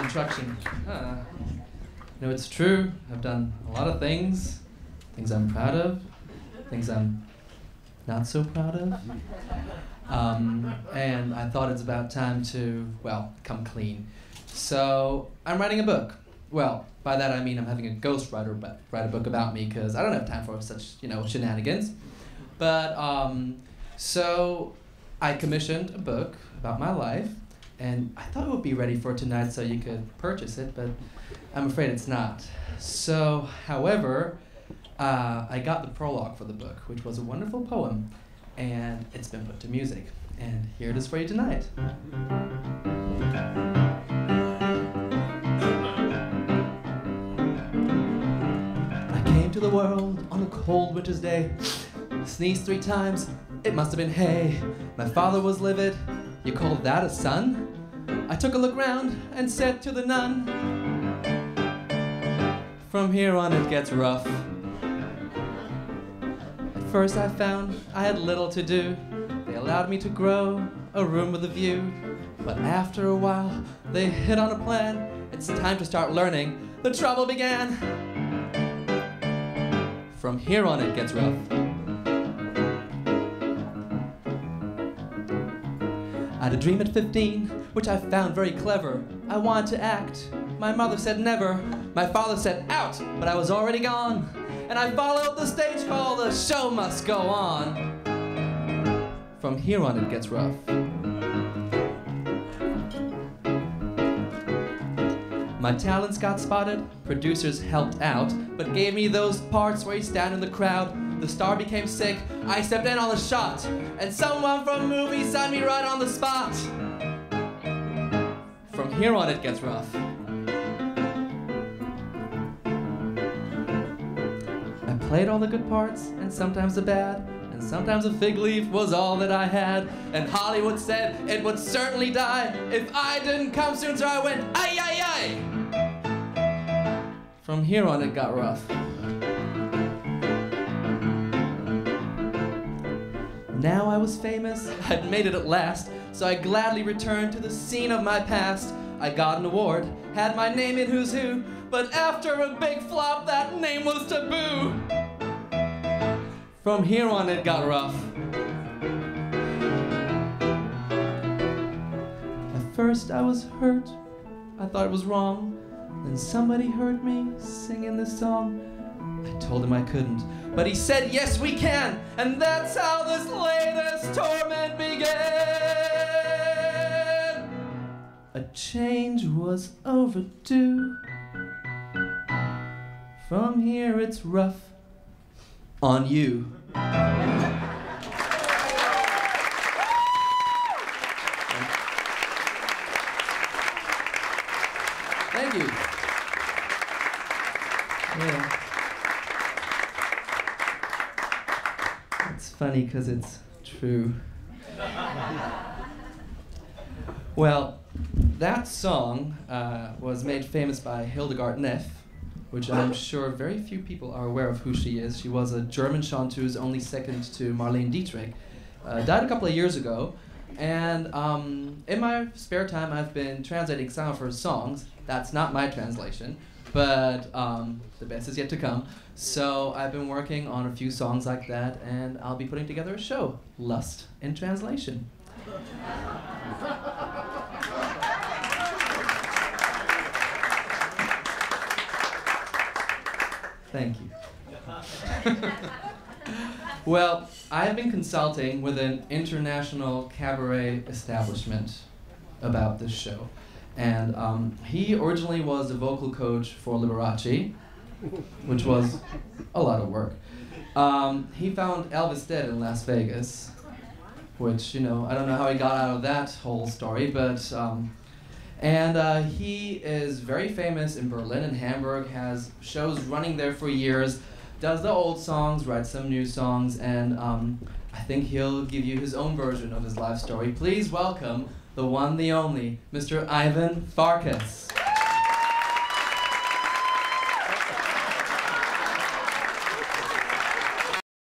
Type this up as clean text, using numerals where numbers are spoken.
introduction. It's true. I've done a lot of things I'm proud of, things I'm not so proud of. And I thought it's about time to, come clean. So I'm writing a book. Well, by that I mean I'm having a ghostwriter write a book about me because I don't have time for such, shenanigans. But so I commissioned a book about my life, and I thought it would be ready for tonight so you could purchase it, but I'm afraid it's not. So, however, I got the prologue for the book, which was a wonderful poem, and it's been put to music. And here it is for you tonight. I came to the world on a cold winter's day, sneezed 3 times, it must have been hay. My father was livid, you call that a son? I took a look round and said to the nun, from here on it gets rough. At first I found I had little to do. They allowed me to grow a room with a view. But after a while, they hit on a plan. It's time to start learning. The trouble began. From here on it gets rough. I had a dream at 15, which I found very clever. I wanted to act. My mother said never. My father said out, but I was already gone. And I followed the stage call, the show must go on. From here on it gets rough. My talents got spotted, producers helped out, but gave me those parts where you stand in the crowd. The star became sick, I stepped in on the shot, and someone from movies signed me right on the spot. From here on it gets rough. I played all the good parts, and sometimes the bad, and sometimes a fig leaf was all that I had. And Hollywood said it would certainly die if I didn't come soon, so I went, ay, ay, ay. From here on it got rough. Now I was famous, I'd made it at last, so I gladly returned to the scene of my past. I got an award, had my name in Who's Who, but after a big flop, that name was taboo. From here on it got rough. At first I was hurt, I thought it was wrong. Then somebody heard me singing this song. I told him I couldn't, but he said yes we can, and that's how this latest torment began. A change was overdue. From here it's rough on you. Thank you. Yeah. It's funny because it's true. Well, that song was made famous by Hildegard Neff, which I'm sure very few people are aware of who she is. She was a German chanteuse, only second to Marlene Dietrich. Died a couple of years ago. And in my spare time, I've been translating some of her songs. That's not my translation, but the best is yet to come. So I've been working on a few songs like that, and I'll be putting together a show, Lust in Translation. Thank you. Well, I have been consulting with an international cabaret establishment about this show. And he originally was the vocal coach for Liberace, which was a lot of work. He found Elvis dead in Las Vegas, which, I don't know how he got out of that whole story, but he is very famous in Berlin and Hamburg, has shows running there for years, does the old songs, writes some new songs, and I think he'll give you his own version of his life story. Please welcome the one, the only, Mr. Ivan Farkas.